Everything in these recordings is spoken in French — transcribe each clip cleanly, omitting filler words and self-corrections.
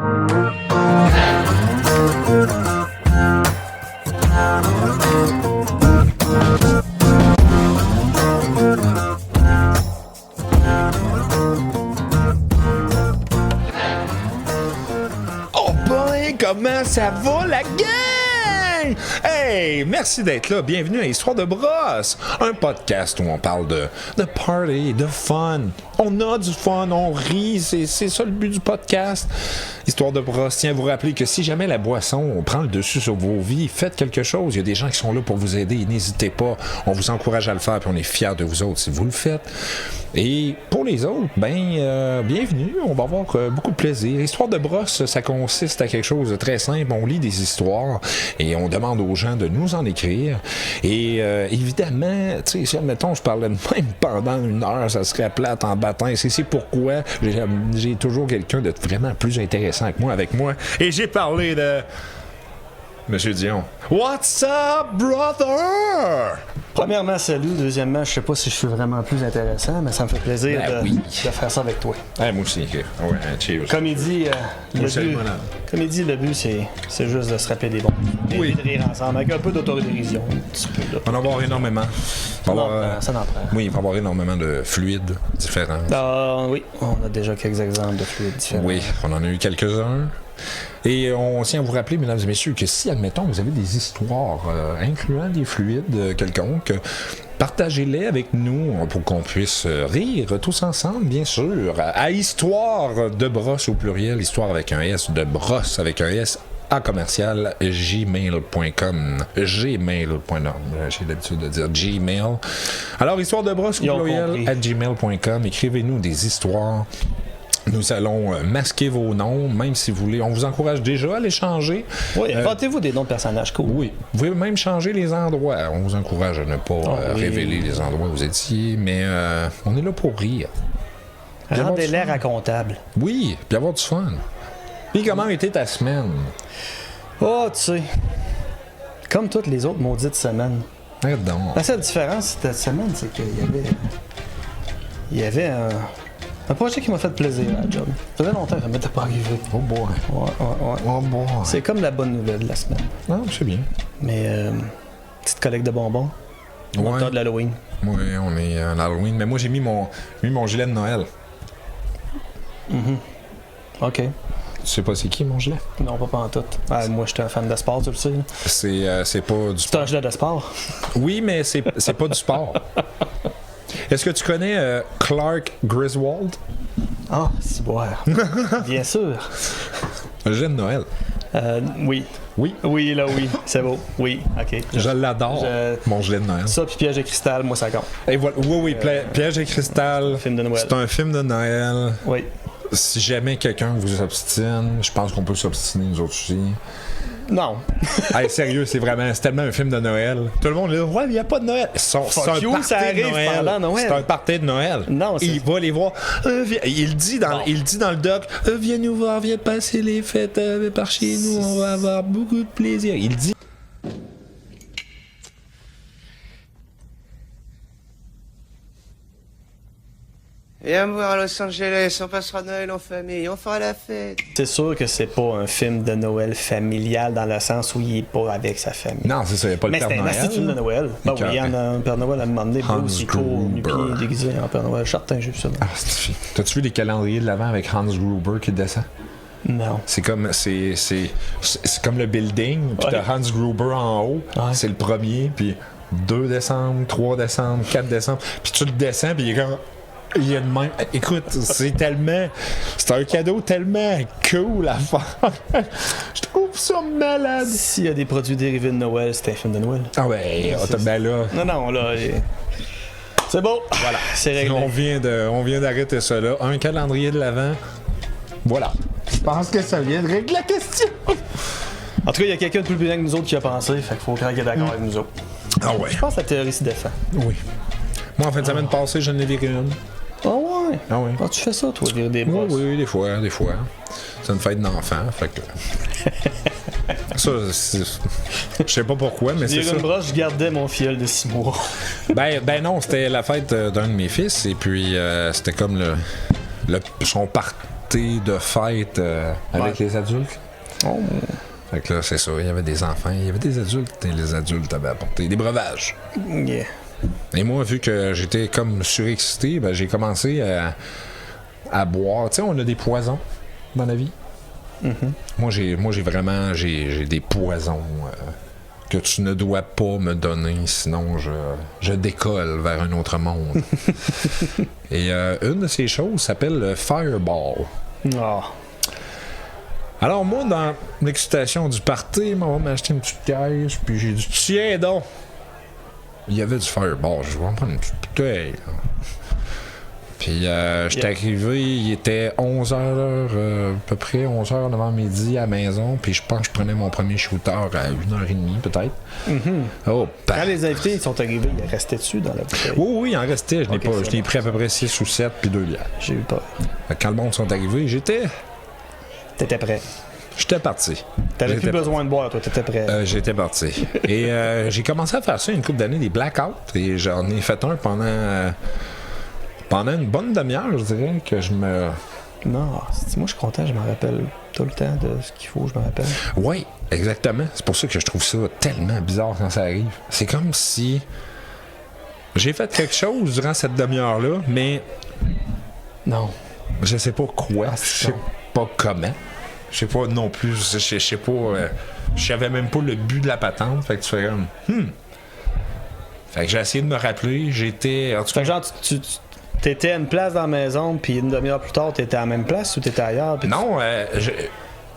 Comment ça va, la gang? Hey, merci d'être là. Bienvenue à Histoire de brosse, un podcast où on parle de party, de fun. On a du fun, on rit, c'est ça le but du podcast. Histoire de brosse, tiens à vous rappeler que si jamais la boisson prend le dessus sur vos vies, faites quelque chose. Il y a des gens qui sont là pour vous aider. N'hésitez pas. On vous encourage à le faire, puis on est fiers de vous autres si vous le faites. Et pour les autres, bienvenue. On va avoir beaucoup de plaisir. Histoire de brosse, ça consiste à quelque chose de très simple. On lit des histoires et on demande aux gens de nous en écrire. Et évidemment, tu sais, si admettons, je parlais de même pendant une heure, ça serait plate en baptême. C'est pourquoi j'ai toujours quelqu'un de vraiment plus intéressant que moi avec moi. Et j'ai parlé de Monsieur Dion. What's up, brother? Premièrement, salut. Deuxièmement, je sais pas si je suis vraiment plus intéressant, mais ça me fait plaisir de faire ça avec toi. Moi aussi. Ouais, cheers. Comme il dit, le but, c'est juste de se rappeler des bons. Et de rire ensemble, avec un peu d'autodérision. On va avoir énormément. Ça n'en prend. Oui, il va y avoir énormément de fluides différents. Oui, on a déjà quelques exemples de fluides différents. Oui, on en a eu quelques-uns. Et on tient à vous rappeler, mesdames et messieurs, que si, admettons, vous avez des histoires incluant des fluides quelconques, partagez-les avec nous pour qu'on puisse rire tous ensemble, bien sûr. À Histoire de brosse au pluriel, histoire avec un S, de brosse avec un S, à commercial gmail.com. Gmail.com. J'ai l'habitude de dire Gmail. Alors, histoire de brosse au pluriel à gmail.com. Écrivez-nous des histoires. Nous allons masquer vos noms, même si vous voulez. On vous encourage déjà à les changer. Oui, inventez-vous des noms de personnages cool. Oui, vous pouvez même changer les endroits. On vous encourage à ne pas révéler les endroits où vous étiez, mais on est là pour rire. Rendez-les racontables. Oui, puis avoir du fun. Puis comment était ta semaine? Oh, tu sais, comme toutes les autres maudites semaines. Arrête donc. La seule différence cette semaine, c'est qu'il y avait un projet qui m'a fait plaisir à la job. Ça faisait longtemps que ça m'était pas arrivé. Oh boy. Ouais. Oh boy. C'est comme la bonne nouvelle de la semaine. Non, c'est bien. Mais, petite collecte de bonbons. On a de l'Halloween. Oui, on est à l'Halloween. Mais moi, j'ai mis mon gilet de Noël. OK. Tu sais pas c'est qui, mon gilet? Non, pas en tout. Moi, j'étais un fan de sport, tu le sais. C'est pas du sport. C'est un gilet de sport? Oui, mais c'est pas du sport. Est-ce que tu connais Clark Griswold? Ah, c'est boire. Bien sûr. Un gilet de Noël. Oui. Oui? Oui, là, oui. C'est beau. Oui, OK. Je l'adore, mon gilet de Noël. Ça, puis Piège de cristal, moi, ça compte. Et voilà. Oui, Piège de cristal. Film de Noël. C'est un film de Noël. Oui. Si jamais quelqu'un vous obstine, je pense qu'on peut s'obstiner nous autres aussi. Non. Hey, sérieux, c'est tellement un film de Noël. Tout le monde dit, ouais, mais il n'y a pas de Noël. C'est un party de Noël. C'est un party de Noël. Non, il va les voir. Il dit dans le doc, viens nous voir, viens passer les fêtes par chez nous, on va avoir beaucoup de plaisir. Il dit. Viens me voir à Los Angeles, on passera Noël en famille, on fera la fête. C'est sûr que c'est pas un film de Noël familial dans le sens où il est pas avec sa famille. Non, c'est ça, il n'y a pas le Père Noël. Mais c'est un film de Noël. Ben oui, il y en a un Père Noël à un moment donné, aussi court, nu-pied, déguisé en Père Noël. Certain, j'ai vu ça. T'as-tu vu les calendriers de l'Avent avec Hans Gruber qui descend? Non. C'est comme le building, puis t'as Hans Gruber en haut, c'est le premier, puis 2 décembre, 3 décembre, 4 décembre, puis tu le descends, puis il est comme... Il y a de même. Écoute, c'est un cadeau tellement cool à faire. Je trouve ça malade. S'il y a des produits dérivés de Noël, c'est un film de Noël. Ah ouais, ben là. Non, là, c'est beau. Voilà, c'est réglé. On vient d'arrêter ça là. Un calendrier de l'Avent. Voilà. Je pense que ça vient de régler la question. En tout cas, il y a quelqu'un de plus brillant que nous autres qui a pensé, fait qu'il faut qu'il est d'accord avec nous autres. Ah ouais. Je pense que la théorie s'y défend. Oui. Moi, en fin de semaine passée, je n'ai viré une. Ah ouais? Ah oui. Ah, tu fais ça, toi, virer des brosses? Oui, des fois. C'est une fête d'enfant, fait que... Ça, je sais pas pourquoi, mais c'est ça. Une brosse, je gardais mon fiel de 6 mois. ben non, c'était la fête d'un de mes fils, et puis c'était comme son party de fête avec les adultes. Oh. Fait que là, c'est ça, il y avait des enfants, il y avait des adultes, et les adultes avaient apporté des breuvages. Yeah. Et moi, vu que j'étais comme surexcité, ben, j'ai commencé à boire. Tu sais, on a des poisons dans la vie. Mm-hmm. Moi, j'ai vraiment j'ai des poisons que tu ne dois pas me donner, sinon je décolle vers un autre monde. Et une de ces choses s'appelle le Fireball. Oh. Alors moi, dans l'excitation du party, on va m'acheter une petite caisse, puis j'ai dit, tiens donc! Il y avait du Fireball, je vais en prendre une petite bouteille. Là. Puis j'étais arrivé, il était 11h, à peu près 11h avant midi à la maison, puis je pense que je prenais mon premier shooter à 1h30 peut-être. Mm-hmm. Oh, Quand les invités ils sont arrivés, ils restaient dessus dans la bouteille. Oui, il en restait. Je l'ai Ok, pas. c'est Je l'ai bon. pris à peu près 6 ou 7 puis 2 bières. J'ai eu peur. Fait que quand le monde sont arrivés, j'étais T'étais parti. T'avais plus J'étais besoin de boire, toi, t'étais prêt. J'étais parti. Et j'ai commencé à faire ça une couple d'années, des blackouts, et j'en ai fait un pendant une bonne demi-heure, je dirais, que je me... Non, moi je suis content, je me rappelle tout le temps de ce qu'il faut, je me rappelle. Oui, exactement. C'est pour ça que je trouve ça tellement bizarre quand ça arrive. C'est comme si j'ai fait quelque chose durant cette demi-heure-là, mais Non. je sais pas quoi, Ah, je c'est sais bon. pas comment, je sais pas non plus, je sais pas, je savais même pas le but de la patente, fait que tu fais comme, Fait que j'ai essayé de me rappeler, j'étais, en tout Fait cas, que genre, tu t'étais à une place dans la maison, puis une demi-heure plus tard, t'étais à la même place ou t'étais ailleurs? Puis non, Tu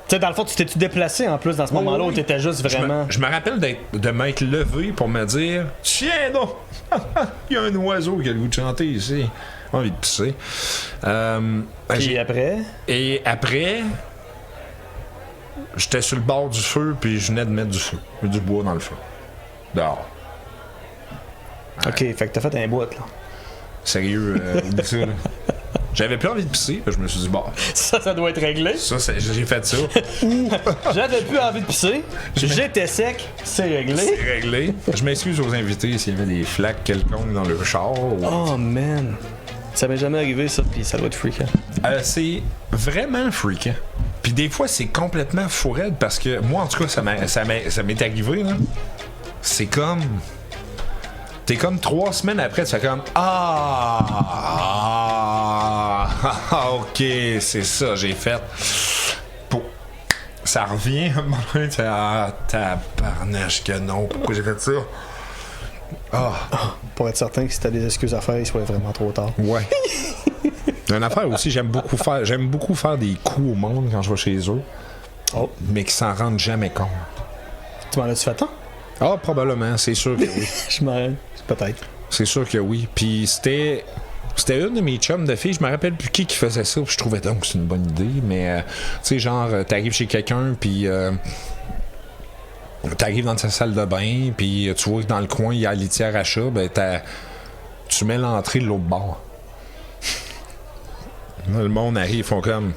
sais, dans le fond, tu t'es-tu déplacé en plus dans ce moment-là oui. où t'étais juste vraiment. Je me rappelle de m'être levé pour me dire, tiens donc, il y a un oiseau qui a le goût de chanter ici, j'ai envie de pisser. Puis après. Et après, j'étais sur le bord du feu, puis je venais de mettre du bois dans le feu. Dehors. Ok, fait que t'as fait un bout, là. Sérieux, oublie ça, là. J'avais plus envie de pisser, puis je me suis dit, bah, Ça doit être réglé. j'ai fait ça. J'avais plus envie de pisser. J'étais sec, c'est réglé. C'est réglé. Je m'excuse aux invités s'il y avait des flaques quelconques dans le char. Oh man. Ça m'est jamais arrivé ça, puis ça doit être freakant. C'est vraiment freakant. Puis des fois, c'est complètement fou raide parce que moi, en tout cas, ça m'est arrivé, là. C'est comme... T'es comme 3 semaines après, tu fais comme ok, c'est ça, j'ai fait. Ça revient à un moment donné, tu fais tabarnache que non, pourquoi j'ai fait ça? Pour être certain que si t'as des excuses à faire, il soit vraiment trop tard. Ouais. Une affaire aussi, j'aime beaucoup faire des coups au monde quand je vais chez eux, Oh. mais qu'ils s'en rendent jamais compte. Tu m'en as-tu fait tant? Ah, probablement, c'est sûr que oui. Je m'en rends. Peut-être. C'est sûr que oui. Puis c'était une de mes chums de filles, je me rappelle plus qui faisait ça, puis je trouvais donc que c'est une bonne idée, mais tu sais, genre, t'arrives chez quelqu'un, puis t'arrives dans sa salle de bain, puis tu vois que dans le coin, il y a la litière à chat, ben tu mets l'entrée de l'autre bord. Là, le monde arrive, ils font comme...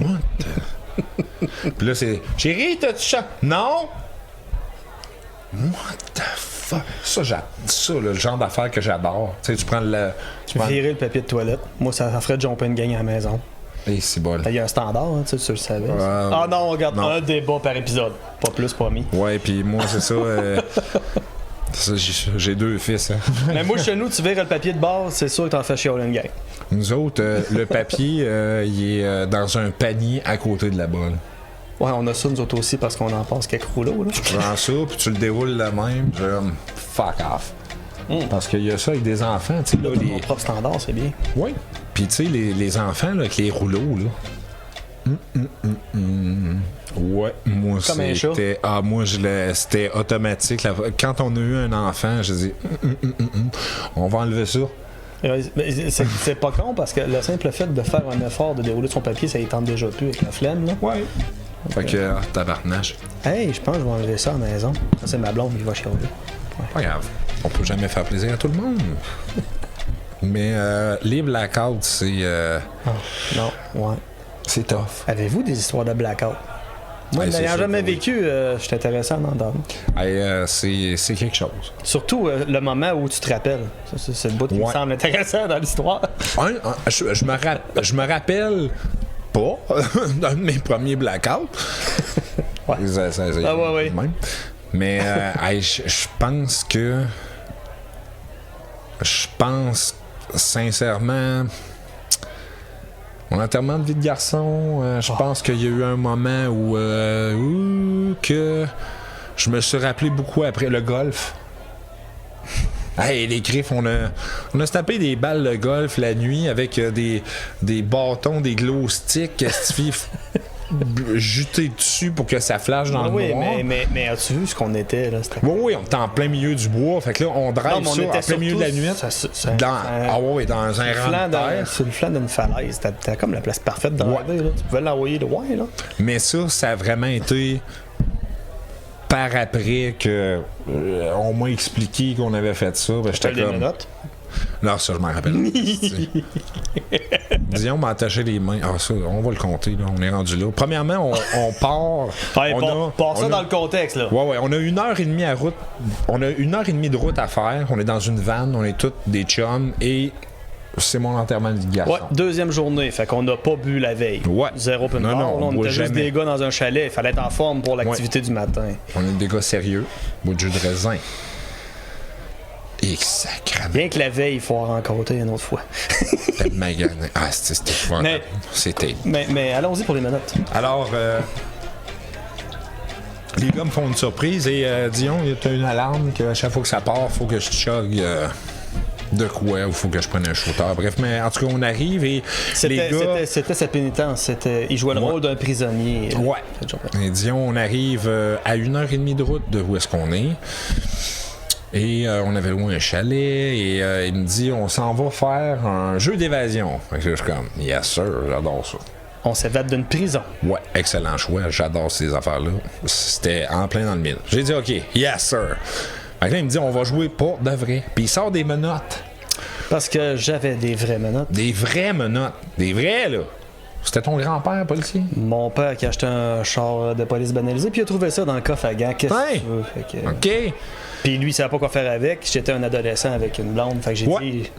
What the... Puis là, c'est... Chérie, t'as-tu chat? Non! What the fuck? Ça, là, le genre d'affaire que j'adore. Tu sais, tu prends le... Virer le papier de toilette. Moi, ça ferait jumper une gang à la maison. Et c'est bon. Il y a un standard, hein, tu le savais. Ah Non, on regarde non. un débat par épisode. Pas plus, pas mis. Ouais, puis moi, c'est ça... ça, j'ai 2 fils, hein. Mais moi, chez nous, tu vires le papier de bord, c'est sûr que t'en fais chialer une gang. Nous autres, le papier, il est dans un panier à côté de la balle. Ouais, on a ça nous autres aussi parce qu'on en passe quelques rouleaux, là. Tu prends ça, puis tu le déroules de même, genre, fuck off. Parce qu'il y a ça avec des enfants, tu sais, là, Mon propre standard, c'est bien. Oui. Puis, tu sais, les enfants, là, avec les rouleaux, là. Ouais, moi, Comme un chat. c'était... Ah, moi, c'était automatique. Quand on a eu un enfant, j'ai dit... on va enlever ça. Mais c'est pas con parce que le simple fait de faire un effort de dérouler son papier, ça y tente déjà plus avec la flemme, là. Ouais. Fait que, tabarnache. Hey, je pense que je vais enlever ça à la maison. Ça, c'est ma blonde qui va chialer. Pas grave. On peut jamais faire plaisir à tout le monde. Mais les blackouts, c'est... Non, ouais. c'est tough. Avez-vous des histoires de blackout? Moi, Hey, c'est n'ayant sûr jamais que oui. vécu, je suis intéressé à en entendre. Hey, c'est quelque chose. Surtout le moment où tu te rappelles. Ça, c'est le bout qui me Ouais. semble intéressant dans l'histoire. Je me rappelle pas d'un de mes premiers blackouts. Ouais. Ah ouais. Même. Mais hey, je pense que. Je pense sincèrement. Mon enterrement de vie de garçon, je pense qu'il y a eu un moment où que je me suis rappelé beaucoup après le golf. Hey, les griffes, on a se tapé des balles de golf la nuit avec des bâtons, des glow sticks, jutés dessus pour que ça flash dans le Oui, noir. mais as-tu vu ce qu'on était là? C'était... Oui, on était en plein milieu du bois. Fait que là, on drive Non, mais on ça était en plein milieu de la surtout- nuit. Dans un rang de terre. Sur le flanc d'une falaise. T'as comme la place parfaite de driver, là. Tu pouvais l'envoyer loin, là. Mais ça a vraiment été par après que on m'a expliqué qu'on avait fait ça. Ben, j'étais T'as les comme... menottes. Non, ça, je m'en rappelle. Disons, m'a attaché les mains. Ah, ça, on va le compter, là. On est rendu là. Premièrement, on part. Ouais, part ça dans le contexte, là. Ouais, on a 1h30 à route. On a 1h30 de route à faire. On est dans une vanne. On est tous des chums. Et c'est mon enterrement de garçon. Ouais, deuxième journée, fait qu'on n'a pas bu la veille. Ouais. Zéro pin Non, bar, non, là, on on boit était juste jamais. des gars dans un chalet, il fallait être en forme pour l'activité du matin. On est des gars sérieux. Bout de jus de raisin. Et sacrément. Bien que la veille, il faut en rencontrer une autre fois. Magané. Ah, c'était fun. Mais- C'était. mais allons-y pour les menottes. Alors, les gars me font une surprise et Dion, il y a une alarme qu'à chaque fois que ça part, faut que je chug de quoi ou faut que je prenne un shooter. Bref, mais en tout cas, on arrive et les gars. C'était sa pénitence. Il jouait le Ouais. rôle d'un prisonnier. Ouais. Cette journée. Et Dion, on arrive à 1h30 de route de où est-ce qu'on est. Et on avait loué un chalet et il me dit on s'en va faire un jeu d'évasion. Fait que je suis comme yes sir, j'adore ça. On s'évade d'une prison. Ouais, excellent choix, j'adore ces affaires-là. C'était en plein dans le mille. J'ai dit ok, yes sir. Fait que là il me dit on va jouer pour de vrai. Puis il sort des menottes. Parce que j'avais des vraies menottes. Des vraies menottes. Des vraies là. C'était ton grand-père, policier? Mon père qui a acheté un char de police banalisé, puis il a trouvé ça dans le coffre à gants. Qu'est-ce que Ouais. tu veux? Fait que- Ok. Puis lui, il savait pas quoi faire avec. J'étais un adolescent avec une blonde. Fait que j'ai Ouais. dit.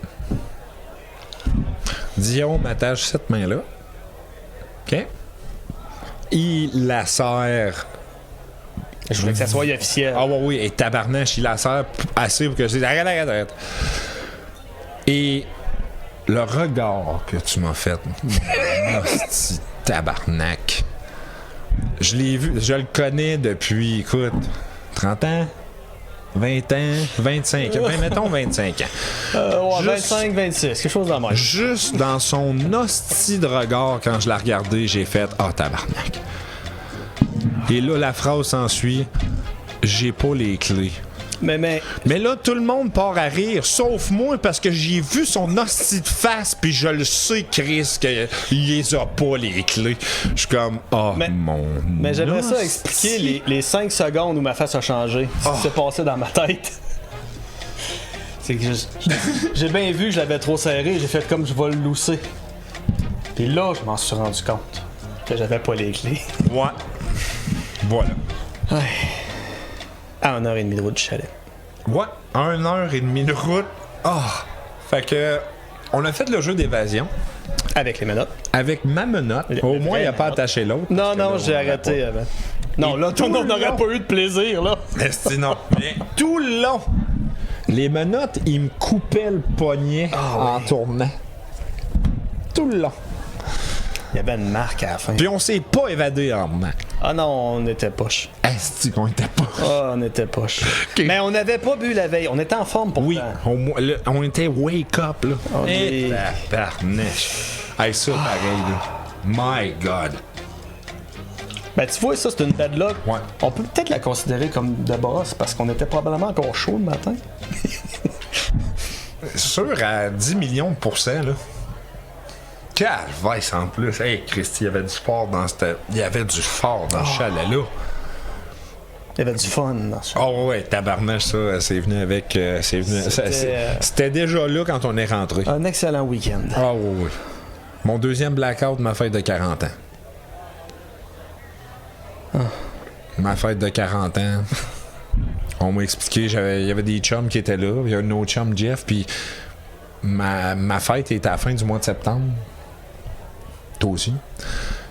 Dion m'attache cette main-là. OK. Il la serre. Je voulais que ça soit officiel. Ah ouais, oui, et tabarnache, il la serre assez pour que je dise arrête. Et le regard que tu m'as fait, hostie, tabarnak. Je l'ai vu, je le connais depuis, écoute, 30 ans, 20 ans, 25 ans, mettons 25 ans. Ouais, Juste- 25, 26, quelque chose dans le même. Juste dans son hostie de regard, quand je l'ai regardé, j'ai fait « Ah, tabarnak ». Et là, la phrase s'ensuit « J'ai pas les clés ». Mais Mais là, tout le monde part à rire, sauf moi, parce que j'ai vu son hostie de face, puis je le sais, Chris, qu'il les a pas, les clés. Je suis comme « Oh, mon mais j'aimerais ça hostie. expliquer les 5 secondes où ma face a changé. Ce qui s'est passé dans ma tête. C'est que j'ai bien vu que je l'avais trop serré. J'ai fait comme je vais le lousser. Puis là, je m'en suis rendu compte que j'avais pas les clés. Ouais. Voilà. À 1h30 de route du chalet. Ouais, 1h30 de route. Ah! Fait que, on a fait le jeu d'évasion Avec les menottes. avec ma menotte. Au moins, il n'a pas attaché l'autre. Non, parce que non, là, j'ai on arrêté aurait avant. Non, là, tout on le n'aurait long. pas eu de plaisir, là. pas- Esti, non. Mais tout le long, les menottes, ils me coupaient le poignet en tournant. Tout le long. Il y avait une marque à la fin. Puis on s'est pas évadé en revenant. Ah non, on était poche. Esti qu'on était pas. Ah, on était poche. Mais on n'avait pas bu la veille. On était en forme pourtant. Oui, on était wake up, là. On Et est- tabarnèche. Hey, ça, pareil, là. My God. Ben, tu vois, ça, c'est une bad luck. Ouais. On peut peut-être la considérer comme de brosse parce qu'on était probablement encore chaud le matin. Sûr à 10 millions de pourcents, là. Calvaise en plus. Hey, Christy, il y avait du fort dans cette. Il y avait du fort dans ce chalet-là. Il y avait du fun dans ça. Oh ouais, tabarnache, ça, c'est venu avec. C'est venu. C'était déjà là quand on est rentré. Un excellent week-end. Ah oui, oui. Mon deuxième blackout de ma fête de 40 ans. Ma fête de 40 ans. On m'a expliqué, il y avait des chums qui étaient là. Il y a un autre chum, Jeff, puis ma fête est à la fin du mois de septembre. Toi aussi.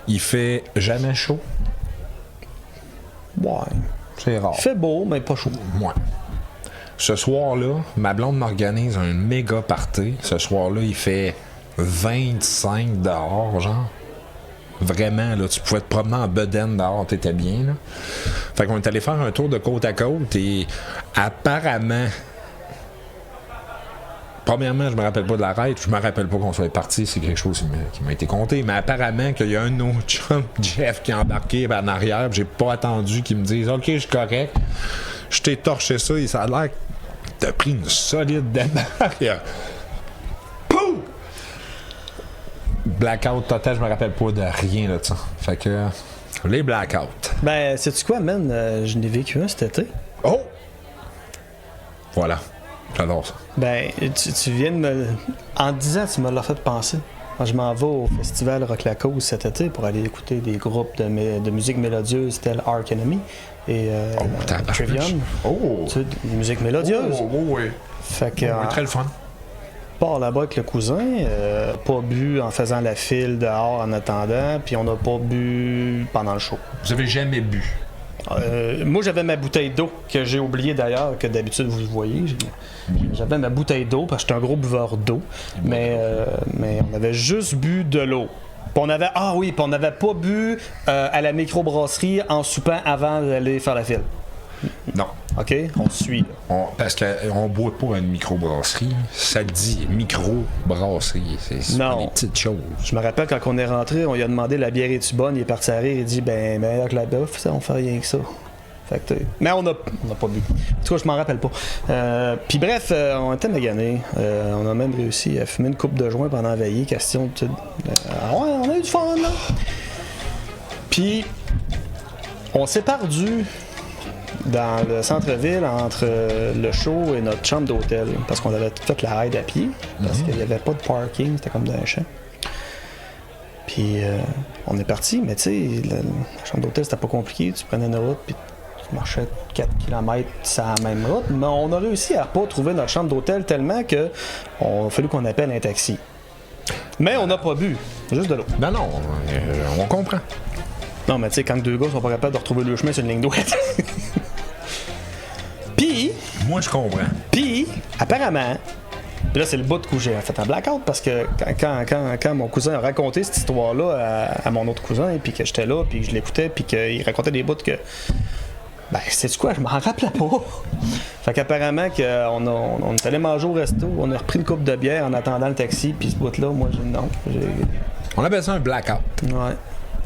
Il fait jamais chaud. Ouais. C'est rare. Il fait beau, mais pas chaud. Ouais. Ce soir-là, ma blonde m'organise un méga party. Ce soir-là, il fait 25 dehors, genre. Vraiment, là, tu pouvais te promener en bedaine dehors, t'étais bien, là. Fait qu'on est allé faire un tour de côte à côte et apparemment... Premièrement, je me rappelle pas de la ride, je me rappelle pas qu'on soit parti, c'est quelque chose qui m'a été compté, mais apparemment qu'il y a un autre chum, Jeff, qui est embarqué en arrière, j'ai pas attendu qu'il me dise « Ok, je suis correct, je t'ai torché ça » et ça a l'air que t'as pris une solide débarque. Poum! Blackout total, je me rappelle pas de rien là de ça. Fait que les blackouts. Ben, sais-tu quoi, man? Je n'ai vécu un cet été. Oh! Voilà. J'adore ça. Ben, tu viens de me... En 10 ans, tu me l'as fait penser. Quand je m'en vais au festival Rock La Cause cet été pour aller écouter des groupes de musique mélodieuse tels Ark Enemy et Trivium. Oh! Tu sais, de musique mélodieuse. Oh, oui. Fait que... Très le fun. Part là-bas avec le cousin, pas bu en faisant la file dehors en attendant, puis on n'a pas bu pendant le show. Vous avez jamais bu? Moi, j'avais ma bouteille d'eau, que j'ai oublié d'ailleurs, que d'habitude vous le voyez. J'avais ma bouteille d'eau, parce que j'étais un gros buveur d'eau, mais on avait juste bu de l'eau. Puis on n'avait pas bu à la microbrasserie en soupant avant d'aller faire la file. Non. OK? On suit. Là. Parce qu'on boit pas à une microbrasserie. Ça dit microbrasserie. C'est pas des petites choses. Je me rappelle quand on est rentré, on lui a demandé la bière est-tu bonne, il est parti à rire, il dit ben meilleur que la bœuf, ça, on fait rien que ça. Fait que, mais on n'a pas bu. En tout cas, je m'en rappelle pas. Puis bref, on était maganés. On a même réussi à fumer une coupe de joint pendant la veillée. Question de... ouais, on a eu du fun, là. Puis, on s'est perdu dans le centre-ville entre le show et notre chambre d'hôtel parce qu'on avait fait la ride à pied parce qu'il n'y avait pas de parking, c'était comme dans un champ. Puis on est parti, mais tu sais, la chambre d'hôtel c'était pas compliqué, tu prenais une route puis tu marchais 4 km sur la même route, mais on a réussi à pas trouver notre chambre d'hôtel tellement que on a fallu qu'on appelle un taxi. Mais on n'a pas bu, juste de l'eau. Non, on comprend. Non, mais tu sais, quand deux gars sont pas capables de retrouver le chemin sur une ligne droite. Puis... Moi, je comprends. Puis, apparemment... Puis là, c'est le bout où j'ai fait un blackout parce que quand mon cousin a raconté cette histoire-là à mon autre cousin, puis que j'étais là, puis que je l'écoutais, puis qu'il racontait des bouts que... Ben, sais-tu quoi? Je m'en rappelais pas. Fait qu'apparemment, on est allé manger au resto, on a repris une coupe de bière en attendant le taxi, puis ce bout-là, moi, On appelle ça un blackout. Ouais.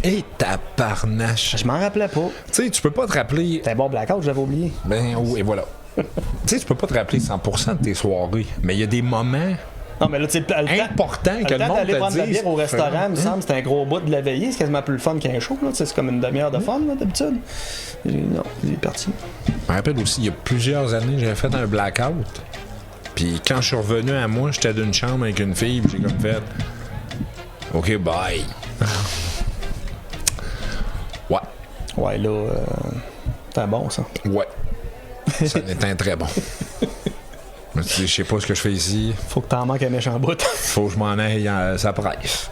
Et tabarnache. Je m'en rappelais pas. Tu sais, tu peux pas te rappeler... C'était un bon blackout, j'avais oublié. Ben, oui, et voilà. Tu sais, tu peux pas te rappeler 100% de tes soirées, mais il y a des moments... Non, mais là, tu sais, important que le monde d'aller te prendre la dise... bière au restaurant, il me semble, c'était un gros bout de la veillée. C'est quasiment plus le fun qu'un show, là. C'est comme une demi-heure de fun, là, d'habitude. Non, il est parti. Je me rappelle aussi, il y a plusieurs années, j'avais fait un blackout. Puis quand je suis revenu à moi, j'étais d'une chambre avec une fille, puis j'ai comme fait... OK, bye. Ouais. Ouais, là, c'était bon, ça. Ouais. Ça en est un très bon. Je me suis dit, je sais pas ce que je fais ici. Faut que t'en manques un méchant bout. Faut que je m'en aille à sa presse.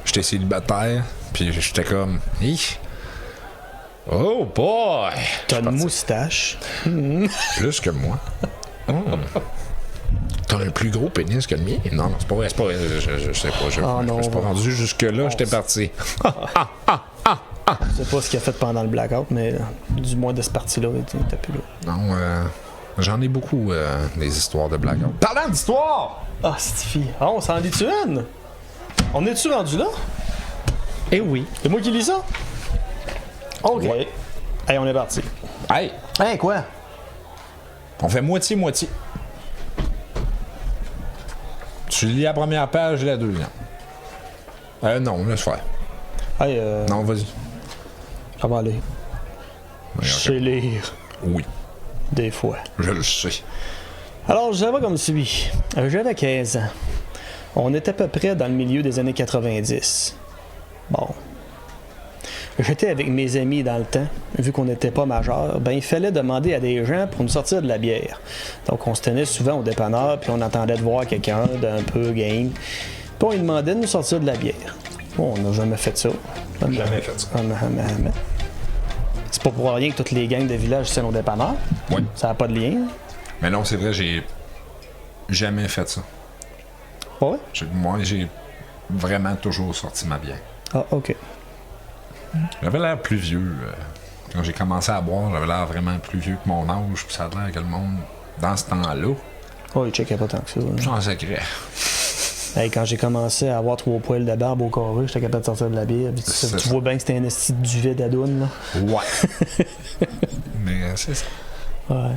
J'étais célibataire, puis j'étais comme... Hi. Oh boy! T'as une moustache. Plus que moi. T'as un plus gros pénis que le mien? Non, c'est pas vrai, c'est pas vrai. Je sais pas, je suis pas rendu jusque-là, j'étais parti. Je sais pas ce qu'il a fait pendant le blackout, mais du moins de ce parti-là, il était plus là. Non, j'en ai beaucoup des histoires de blackout. Parlant d'histoire! Ah, c'est fille. Ah, on s'en dit-tu une? On est-tu rendu là? Eh oui. C'est moi qui lis ça? OK. Ouais. Hey, on est parti. Hey! Hey, quoi? On fait moitié-moitié. Tu lis la première page, la deuxième. Non, laisse faire. Hey, Non, vas-y. Ça va aller. Ouais, Je sais lire. Oui, Des fois. je le sais. Alors, je savais comme suit. J'avais 15 ans. On était à peu près dans le milieu des années 90. Bon. j'étais avec mes amis dans le temps, vu qu'on n'était pas majeurs, ben il fallait demander à des gens pour nous sortir de la bière. Donc on se tenait souvent au dépanneur, puis on attendait de voir quelqu'un d'un peu game, puis on lui demandait de nous sortir de la bière. Bon, on n'a jamais fait ça. Jamais fait ça. C'est pas pour rien que toutes les gangs de village sont au dépanneur. Oui. Ça n'a pas de lien. Mais non, c'est vrai, j'ai jamais fait ça. Ouais? Moi, j'ai vraiment toujours sorti ma bière. Ah, ok. J'avais l'air plus vieux. Quand j'ai commencé à boire, j'avais l'air vraiment plus vieux que mon âge, puis ça a l'air que le monde, dans ce temps-là, Oh, il checkait pas tant que ça. j'en sacrais. Hey, quand j'ai commencé à avoir 3 poils de barbe au carré, j'étais capable de sortir de la bière. Tu vois bien que c'était un esti de duvet d'Adoune, là. Ouais. Mais c'est ça. Ouais.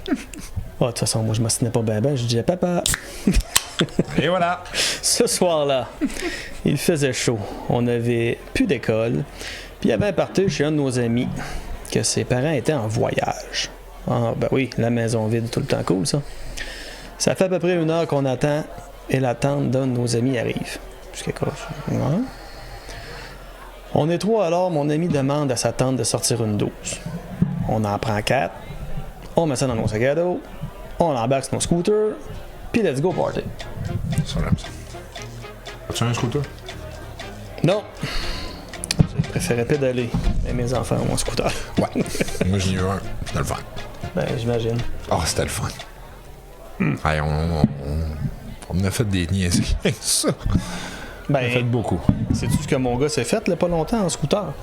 De toute façon, moi, je m'assinais pas ben ben. Je disais, papa. Et voilà. Ce soir-là, il faisait chaud. On n'avait plus d'école. Puis il y avait un party chez un de nos amis que ses parents étaient en voyage. Ah, ben oui, la maison vide, tout le temps cool, ça. Ça fait à peu près 1 heure qu'on attend et la tante d'un de nos amis arrive. Jusqu'à quoi? Ouais. On est 3 alors, mon ami demande à sa tante de sortir une 12. On en prend 4. On met ça dans nos sacs à dos. On embarque sur nos scooters. Puis let's go party. Ça, j'aime ça. As-tu un scooter? Non. Je préférais pédaler. Mais mes enfants ont un scooter. Ouais. Moi, j'en ai eu un. C'était le fun. Ben, j'imagine. Ah, c'était le fun. Hey, on a fait des niaiseries avec ça. On a fait Ben, beaucoup. sais-tu ce que mon gars s'est fait, là, pas longtemps, en scooter?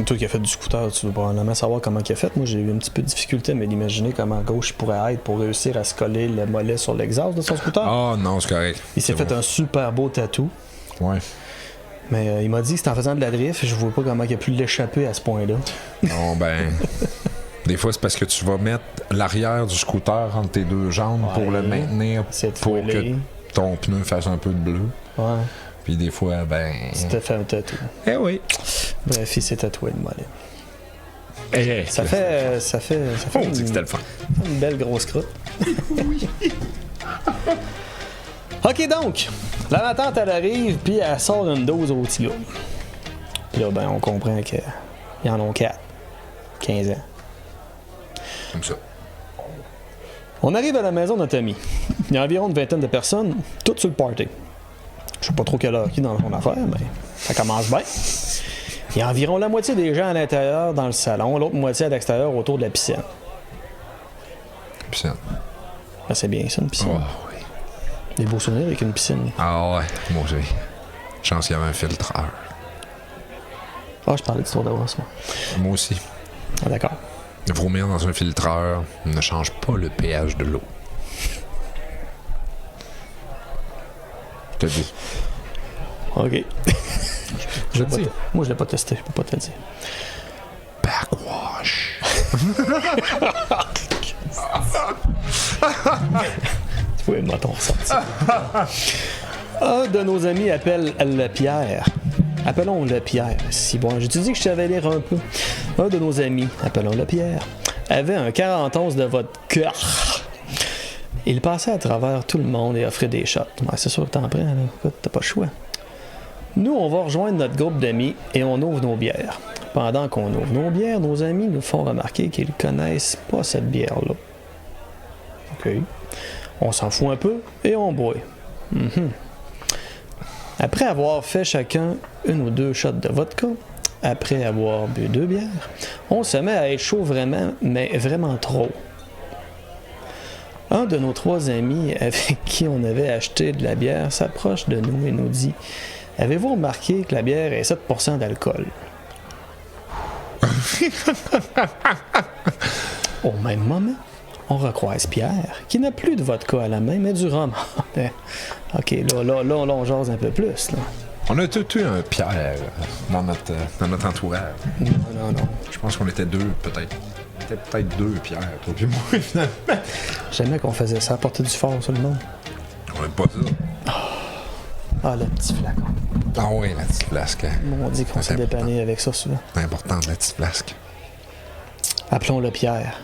Toi qui as fait du scooter, tu veux probablement savoir comment il a fait. Moi, j'ai eu un petit peu de difficulté à m'imaginer comment gauche il pourrait être pour réussir à se coller le mollet sur l'exhaust de son scooter. Ah, non, c'est correct. Il s'est C'est fait bon. un super beau tatou. Ouais. Mais il m'a dit que c'était en faisant de la drift, je vois pas comment il a pu l'échapper à ce point-là. Non, ben. Des fois, c'est parce que tu vas mettre l'arrière du scooter entre tes 2 jambes pour le maintenir, C'est pour foilé. que ton pneu fasse un peu de bleu. Ouais. Puis des fois, ben. C'était fait un tatou. Eh oui. Bref, il s'est tatoué le mollet. Eh, Ça fait On dit que c'était le fun. une belle grosse croûte. OK, donc, la tante, elle arrive, puis elle sort une dose au petit gars. Puis là, ben, on comprend qu'ils en ont 4. 15 ans. Comme ça. On arrive à la maison de notre ami. Il y a environ une vingtaine de personnes, toutes sur le party. Je sais pas trop quelle heure qui est dans son affaire, mais ça commence bien. Il y a environ la moitié des gens à l'intérieur dans le salon, l'autre moitié à l'extérieur autour de la piscine. Piscine. Ben, c'est bien ça, une piscine. Oh, oui. Des beaux souvenirs avec une piscine. Ah ouais, moi j'ai. Chance qu'il y avait un filtreur. Ah, je parlais d'histoire de brosse, moi. Moi aussi. Ah, d'accord. Vomir dans un filtreur ne change pas le pH de l'eau. Je te dis. OK. Je te dis. Moi, je l'ai pas testé, je peux pas te le dire. Backwash. Tu pouvais me t'en ressortir. Un de nos amis appelle le Pierre. Appelons le Pierre. Si bon, j'ai dit que je savais lire un peu. Un de nos amis, appelons le Pierre, avait un 40 onces de vodka. Il passait à travers tout le monde et offrait des shots. Ouais, c'est sûr que t'en prends, là. Écoute, t'as pas le choix. Nous, on va rejoindre notre groupe d'amis et on ouvre nos bières. Pendant qu'on ouvre nos bières, nos amis nous font remarquer qu'ils connaissent pas cette bière-là. OK. On s'en fout un peu et on boit. Après avoir fait chacun 1 ou 2 shots de vodka, après avoir bu 2 bières, on se met à être chaud vraiment, mais vraiment trop. Un de nos 3 amis avec qui on avait acheté de la bière s'approche de nous et nous dit « Avez-vous remarqué que la bière est 7% d'alcool? » Au même moment, on recroise Pierre, qui n'a plus de vodka à la main, mais du rhum. OK, là, on jase un peu plus, là. On a tout eu un Pierre dans notre entourage. Non. Je pense qu'on était 2, peut-être. On était peut-être 2 Pierre, toi puis moi, finalement. J'aimais qu'on faisait ça, porter du fort sur le monde. On aime pas ça. Ah, le petit flacon. Ah oui, la petite flasque. On dit qu'on C'est s'est important. dépanné avec ça souvent. C'est important, la petite flasque. Appelons-le Pierre.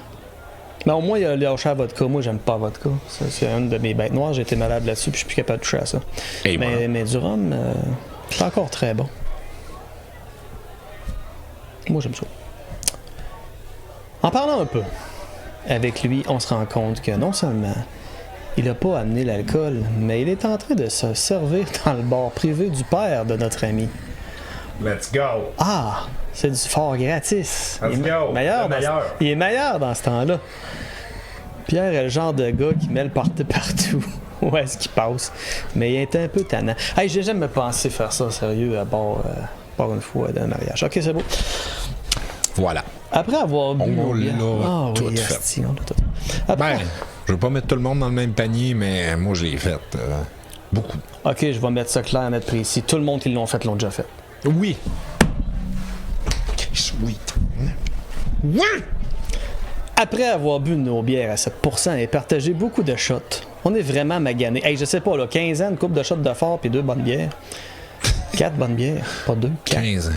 Mais au moins, il a lâché la vodka. Moi, j'aime pas la vodka. Ça, c'est une de mes bêtes noires. J'ai été malade là-dessus, puis je suis plus capable de toucher à ça. Et voilà. Mais du rhum, c'est encore très bon. Moi, j'aime ça. En parlant un peu avec lui, on se rend compte que non seulement il n'a pas amené l'alcool, mais il est en train de se servir dans le bar privé du père de notre ami. Let's go! Ah! C'est du fort gratis. Let's go! Il est meilleur dans ce temps-là. Pierre est le genre de gars qui met le partout. Où est-ce qu'il passe? Mais il est un peu tannant. Hey, j'ai jamais pensé faire ça sérieux à bord une fois d'un mariage. Ok, c'est beau. Voilà. Après avoir bu On l'a tout fait. asti, on l'a tout fait. Après... Ben, je veux pas mettre tout le monde dans le même panier, mais moi, je l'ai fait beaucoup. Ok, je vais mettre ça clair, net précis. Tout le monde qui l'ont fait l'ont déjà fait. Oui. Sweet. Oui! Après avoir bu nos bières à 7% et partagé beaucoup de shots, on est vraiment magané. Hey, je sais pas, là, 15 ans, une coupe de shots de fort puis 2 bonnes bières. 4 bonnes bières, pas 2, 4. 15 ans.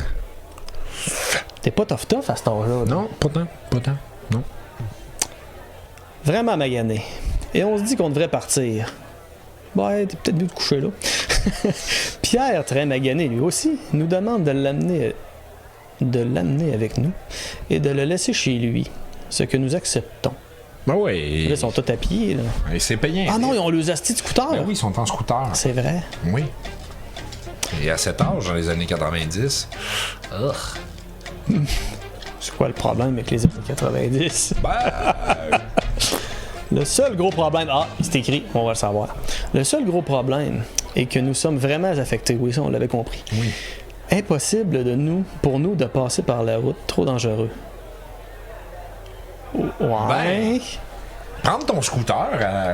T'es pas tough à cet âge-là. Non, pas tant. Non. Vraiment magané. Et on se dit qu'on devrait partir. Ouais, t'es peut-être mieux de coucher là. Pierre, très magané lui aussi, nous demande de l'amener avec nous et de le laisser chez lui, ce que nous acceptons. Ben oui. Là, ils sont tous à pied, là. Et c'est payant. Ah non, ils ont le asti de scooter. Ben oui, ils sont en scooter. C'est vrai. Oui. Et à cet âge, dans les années 90, C'est quoi le problème avec les années 90? ben, Le seul gros problème... Ah, c'est écrit, on va le savoir. Le seul gros problème est que nous sommes vraiment affectés. Oui, ça, on l'avait compris. oui. Impossible pour nous de passer par la route. Trop dangereux. Ouais. Ben, prendre ton scooter,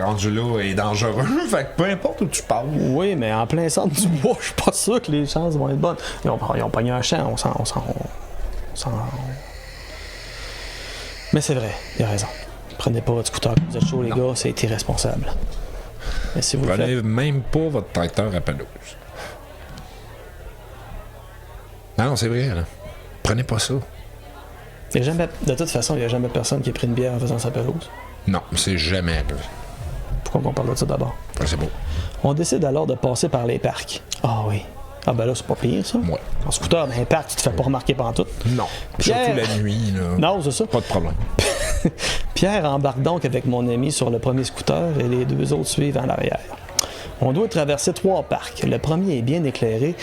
rendu là, est dangereux. Fait que peu importe où tu pars. Oui, mais en plein centre du bois, je suis pas sûr que les chances vont être bonnes. Ils ont pogné un champ, on s'en... Mais c'est vrai, il a raison. Prenez pas votre scooter, vous êtes chaud, les gars, c'est irresponsable. Mais si vous le Prenez faites... même pas votre tracteur à pelouse. Non, c'est vrai, là. Prenez pas ça. De toute façon, il n'y a jamais personne qui a pris une bière en faisant sa pelouse. Non, c'est jamais arrivé. Pourquoi on parle de ça d'abord? C'est beau. On décide alors de passer par les parcs. Ah oui. Ah ben là, c'est pas pire, ça. Ouais. En scooter, dans les parcs, tu te fais pas remarquer pantoute. Non. Pierre- Surtout la nuit, là. Non, c'est ça. Pas de problème. Pierre embarque donc avec mon ami sur le premier scooter et les deux autres suivent en arrière. On doit traverser 3 parcs. Le premier est bien éclairé,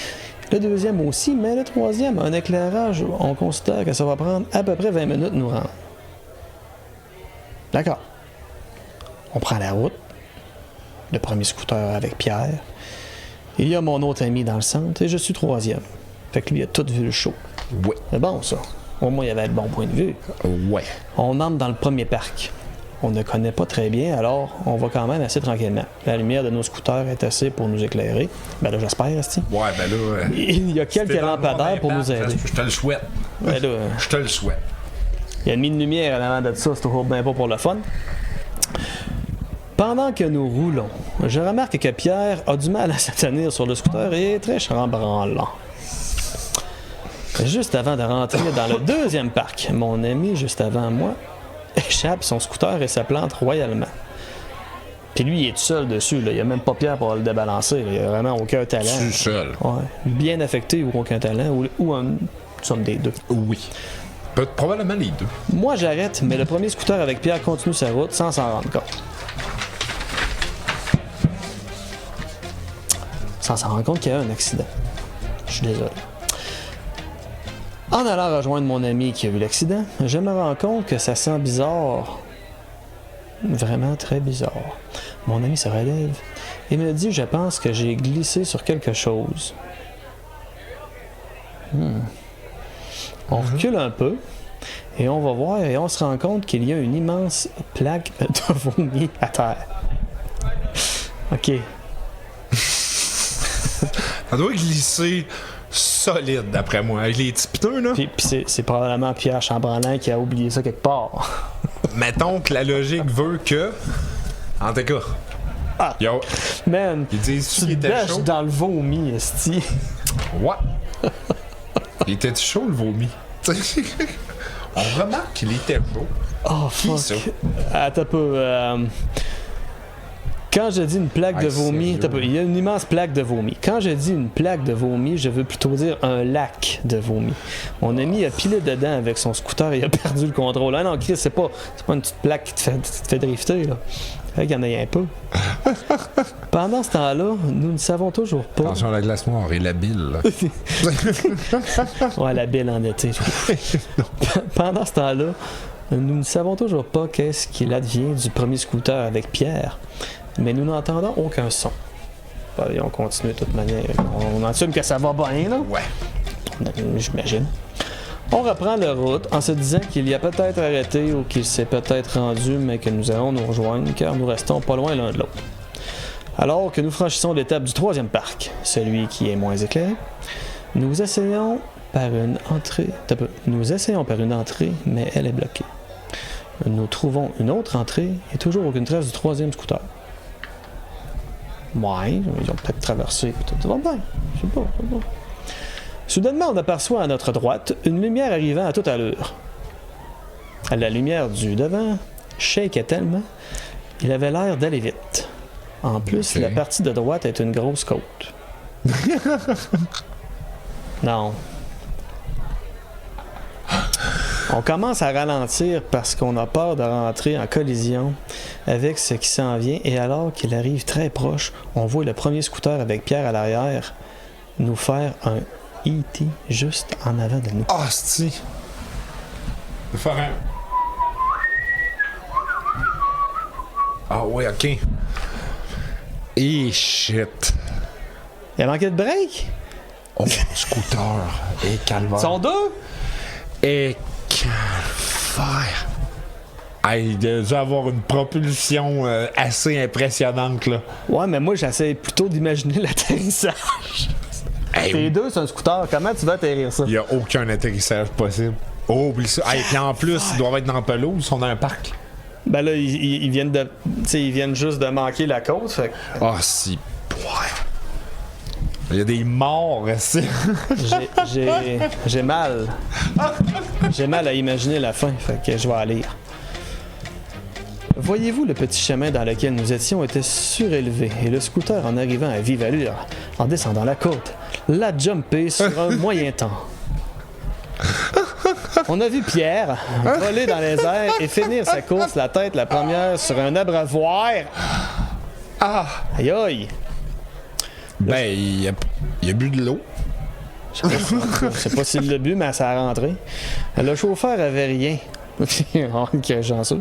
le deuxième aussi, mais le troisième a un éclairage. On considère que ça va prendre à peu près 20 minutes de nous rendre. D'accord. On prend la route. Le premier scooter avec Pierre. Il y a mon autre ami dans le centre et je suis troisième. Fait que lui a tout vu le show. Ouais. C'est bon, ça. Au moins, il y avait le bon point de vue. Ouais. On entre dans le premier parc. On ne connaît pas très bien, alors on va quand même assez tranquillement. La lumière de nos scooters est assez pour nous éclairer. Ben là, j'espère, Asti. Ouais, ben là. Il y a quelques lampadaires pour nous aider. Je te le souhaite. Ben là, Je te le souhaite. il y a une mine de lumière en avant de ça, c'est toujours bien pas pour le fun. Pendant que nous roulons, je remarque que Pierre a du mal à se tenir sur le scooter et est très chambranlant. Juste avant de rentrer dans le deuxième parc, mon ami juste avant moi échappe son scooter et se plante royalement. Puis lui, il est tout seul dessus, là. Il n'y a même pas Pierre pour le débalancer, là. Il n'y a vraiment aucun talent. Tu seul. Ouais. Bien affecté ou aucun talent, ou une somme des deux. Oui. Probablement les deux. Moi, j'arrête, mais le premier scooter avec Pierre continue sa route sans s'en rendre compte. Sans s'en rendre compte qu'il y a eu un accident. Je suis désolé. En allant rejoindre mon ami qui a eu l'accident, je me rends compte que ça sent bizarre. Vraiment très bizarre. Mon ami se relève et me dit « Je pense que j'ai glissé sur quelque chose. » On recule un peu et on va voir et on se rend compte qu'il y a une immense plaque de vomi à terre. OK. Ça doit glisser solide, d'après moi. Avec les petits pneus, là. Puis c'est probablement Pierre Chambranlant qui a oublié ça quelque part. Mettons que la logique veut que. En tout cas. Ah. Yo. Man, Ils disent tu qu'il était bêches chaud. dans le vomi, esti. Ouais. Il était chaud, le vomi. On remarque qu'il était chaud. Oh, Qui fuck. ça? Attends un peu. Quand je dis une plaque de vomi, il y a une immense plaque de vomi. Quand je dis une plaque de vomi, je veux plutôt dire un lac de vomi. Mon ami a pilé dedans avec son scooter et a perdu le contrôle. Ah non, Chris, c'est pas une petite plaque qui te fait drifter, là. Fait qu'il y en a un peu. Pendant ce temps-là, nous ne savons toujours pas... Attention à la glace noire et la bile. Ouais, la bile en été. Pendant ce temps-là, nous ne savons toujours pas qu'est-ce qu'il advient du premier scooter avec Pierre. Mais nous n'entendons aucun son. Allez, on continue de toute manière. On assume que ça va bien, là. Ouais. J'imagine. On reprend la route en se disant qu'il y a peut-être arrêté ou qu'il s'est peut-être rendu, mais que nous allons nous rejoindre car nous restons pas loin l'un de l'autre. Alors que nous franchissons l'étape du troisième parc, celui qui est moins éclairé, nous essayons par une entrée, mais elle est bloquée. Nous trouvons une autre entrée et toujours aucune trace du troisième scooter. Ouais, ils ont peut-être traversé, peut-être va bien, je sais pas. Soudainement, on aperçoit à notre droite une lumière arrivant à toute allure. La lumière du devant shakeait tellement, il avait l'air d'aller vite. En plus, la partie de droite est une grosse côte. Non. On commence à ralentir parce qu'on a peur de rentrer en collision avec ce qui s'en vient et alors qu'il arrive très proche, on voit le premier scooter avec Pierre à l'arrière nous faire un E.T. juste en avant de nous. Ah, c'est-tu? De faire un... Ah ouais, ok. Et shit. Il a manqué de break? Oh, scooter. Et calvaire. Ils sont deux? Et calvaire. Hey, il doit avoir une propulsion assez impressionnante, là. Ouais, mais moi, j'essaie plutôt d'imaginer l'atterrissage. Hey, Les deux, c'est un scooter. Comment tu vas atterrir ça? il n'y a aucun atterrissage possible. Oh, oublie ça. Hey, puis en plus, ils doivent être dans la pelouse, ils sont dans un parc. Ben là, ils viennent de. Ils viennent juste de manquer la côte. Fait que... Ah, si. Ouais. Il y a des morts ici. J'ai mal. J'ai mal à imaginer la fin. Fait que je vais aller lire. Voyez-vous, le petit chemin dans lequel nous étions était surélevé et le scooter, en arrivant à vive allure, en descendant la côte, l'a jumpé sur un moyen temps. On a vu Pierre voler dans les airs et finir sa course la tête la première sur un abreuvoir. Ah! Aïe aïe! Ben, il a bu de l'eau. Je sais pas s'il l'a bu, mais ça a rentré. Le chauffeur avait rien. Que chanceux.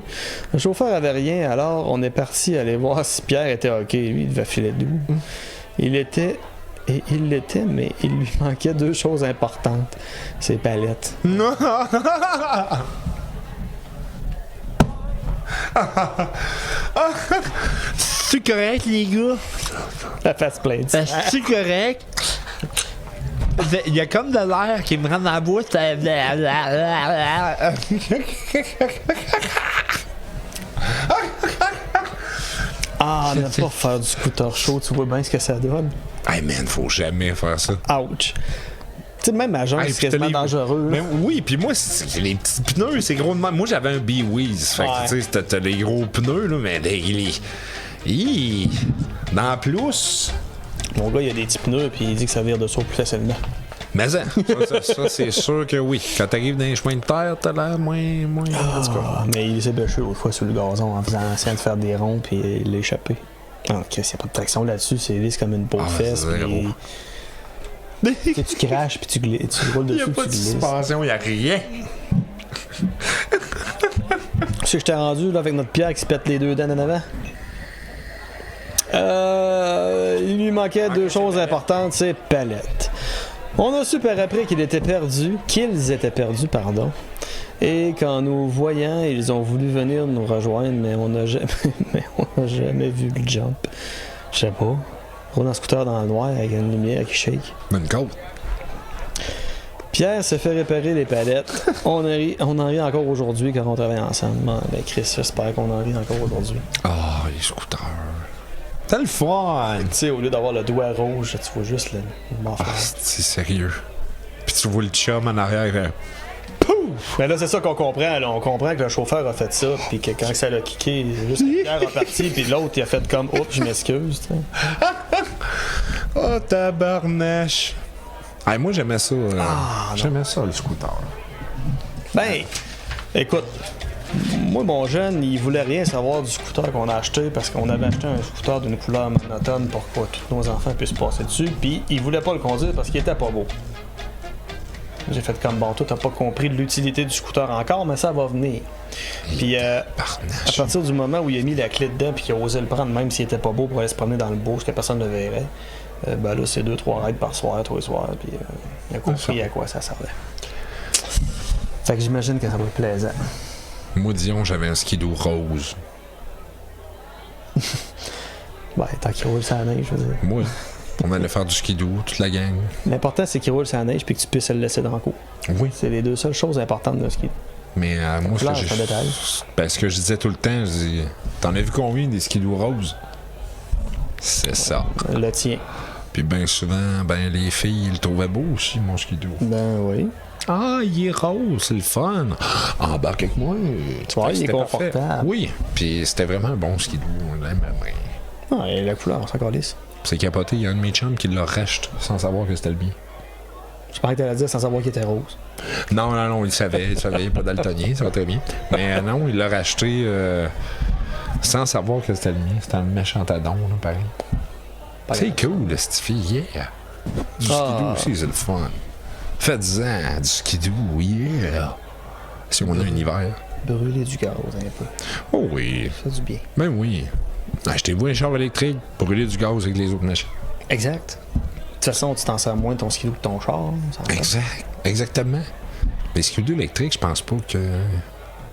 Le chauffeur avait rien, alors on est parti aller voir si Pierre était OK. Lui, il devait filer debout. Il l'était, mais il lui manquait deux choses importantes. Ses palettes. Non! C'est correct, les gars? La face pleine. C'est correct? Il y a comme de l'air qui me rentre dans la bouche. Ah, ne pas faire du scooter chaud, tu vois bien ce que ça donne. Hey man, faut jamais faire ça. Ouch. Tu sais, même à jambe, c'est quasiment dangereux. Mais oui, puis moi, c'est les petits pneus, c'est gros de même. Moi, j'avais un B-Wiz. Fait que, tu sais, t'as les gros pneus, là, mais dans la plus. Mon gars, il a des petits pneus, puis il dit que ça vire de saut plus facilement. Mais ça c'est sûr que oui. Quand t'arrives dans les chemins de terre, t'as l'air moins. Mais il s'est bêché autrefois fois sur le gazon en faisant de faire des ronds, puis il l'a échappé. Ah, ok, s'il n'y a pas de traction là-dessus, c'est lisse comme une peau de fesse. Tu craches, puis tu roules dessus, il n'y a pas de suspension, il n'y a rien. Tu sais que je t'ai rendu là, avec notre Pierre qui se pète les deux dents en avant? Il lui manquait deux choses importantes, c'est palettes. On a su par après qu'ils étaient perdus, et qu'en nous voyant, ils ont voulu venir nous rejoindre, mais on n'a jamais vu le jump. Je sais pas. Roule en scooter dans le noir avec une lumière qui shake. Une côte. Pierre se fait réparer les palettes. On en rit encore aujourd'hui quand on travaille ensemble. Ben Chris, j'espère qu'on en rit encore aujourd'hui. Ah, les scooters. C'est le fun! Tu sais, au lieu d'avoir le doigt rouge, tu vois juste le morceau. Ah, c'est sérieux. Puis tu vois le chum en arrière. Pouf! Mais là, c'est ça qu'on comprend. Là. On comprend que le chauffeur a fait ça, puis que quand ça l'a kické, juste la bière est partie, puis l'autre, il a fait comme « Oups, je m'excuse. » Oh, tabarnache! Hey, moi, j'aimais ça. J'aimais ça, le scooter. Ben, écoute, moi, mon jeune, il voulait rien savoir du scooter qu'on a acheté parce qu'on avait acheté un scooter d'une couleur monotone pour que tous nos enfants puissent passer dessus, puis il voulait pas le conduire parce qu'il était pas beau. J'ai fait comme bon, toi, t'as pas compris l'utilité du scooter encore, mais ça va venir. Puis, à partir du moment où il a mis la clé dedans puis qu'il a osé le prendre, même s'il était pas beau pour aller se promener dans le beau, parce que personne ne le verrait, ben là, c'est 2-3 raids par soir, tous les soirs, puis il a compris à quoi ça servait. Fait que j'imagine que ça va être plaisant. Moi, disons, j'avais un skidoo rose. Ben, tant qu'il roule sur la neige, je veux dire. Moi, on allait faire du skidoo, toute la gang. L'important, c'est qu'il roule sur la neige puis que tu puisses le laisser dans le cours. Oui. C'est les deux seules choses importantes de ski. Mais moi, Là, c'est un détail. ce que je disais tout le temps, je dis, t'en as vu combien des skidoo roses? C'est ça. Le tien. Puis bien souvent, ben les filles, ils le trouvaient beau aussi, mon skidoo. Ben oui. Ah, il est rose, c'est le fun. Embarque avec moi. Tu vois, il est C'était parfait. confortable. Oui, puis c'était vraiment un bon skidoo. On l'aimait bien. Ah, et la couleur, c'est encore lisse. C'est capoté, il y a un de mes chums qui l'a racheté sans savoir que c'était le mien. Je parlais que t'allais dire sans savoir qu'il était rose. Non, il savait, pas daltonien, ça va très bien. Mais non, il l'a racheté sans savoir que c'était le mien. C'était un méchant tadon, là, pareil. C'est cool, le stifi, yeah. Du skidoo aussi, c'est le fun. Faites-en du skidoo, yeah. Si on a un hiver. Brûler du gaz un peu. Oh oui. Ça fait du bien. Ben oui. Achetez-vous un char électrique pour brûler du gaz avec les autres machines. Exact. De toute façon, tu t'en sers moins ton skidoo que ton char. Exact. Exactement. Les skidoo électriques, je pense pas que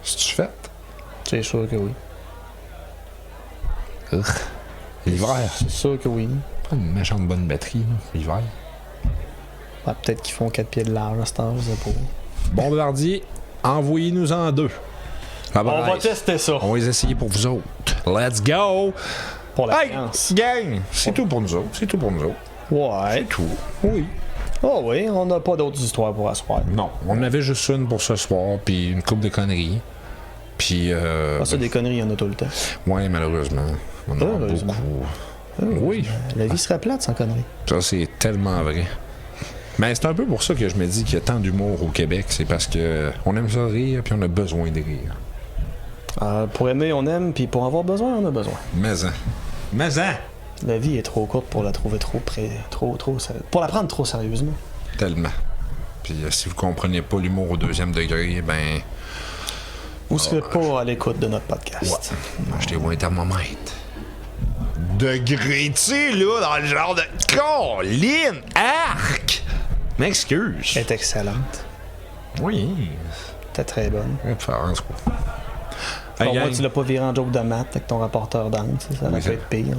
c'est-tu fait? C'est sûr que oui. L'hiver. C'est sûr que oui. Pas une méchante bonne batterie, là, l'hiver. Ah, peut-être qu'ils font 4 pieds de large à cette heure, je sais pas. Bombardier, envoyez-nous-en 2. On va tester ça. On va les essayer pour vous autres. Let's go! Pour la Hey, science. gang! C'est tout pour nous autres. C'est tout pour nous autres. Ouais. Tout. Oui. Oh oui, on n'a pas d'autres histoires pour asseoir. Non, on en avait juste une pour ce soir, puis une couple de conneries. Puis. Ça, des conneries, il y en a tout le temps. Ouais, malheureusement. On en a Heureusement. beaucoup. Oui. La vie serait plate sans conneries. Ça, c'est tellement vrai. Mais c'est un peu pour ça que je me dis qu'il y a tant d'humour au Québec. C'est parce que on aime ça rire, puis on a besoin de rire. Pour aimer, on aime, puis pour avoir besoin, on a besoin. Mais La vie est trop courte pour la trouver trop pour la prendre trop sérieusement. tellement. Puis si vous comprenez pas l'humour au 2e degré, ben... Vous serez pas à l'écoute de notre podcast. Achetez-vous un thermomètre. Degré, tu sais, là, dans le genre de... Colline! Arc! M'excuse. Elle est excellente. Oui. T'es très bonne. Référence, quoi. Hey, Pour moi, gang. tu l'as pas viré en joke de maths avec ton rapporteur d'angle. Ça aurait Oui, pu être pire.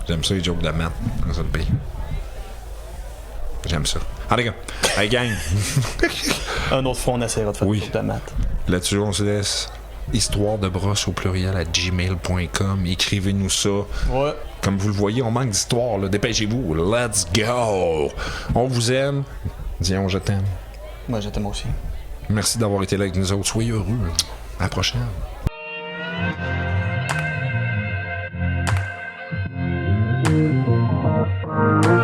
J'aime ça, les jokes de maths. Dans ça, le pays. J'aime ça. Allez, gars. Hey, gang. Un autre fois, on essaiera de faire Oui. des jokes de maths. Là-dessus, on se laisse. Histoire de brosse au pluriel à gmail.com. Écrivez-nous ça. Ouais. Comme vous le voyez, on manque d'histoire. Là. Dépêchez-vous. Let's go. On vous aime. Disons, je t'aime. Moi, j'étais moi aussi. Merci d'avoir été là avec nous autres. Soyez heureux. À la prochaine. Thank you.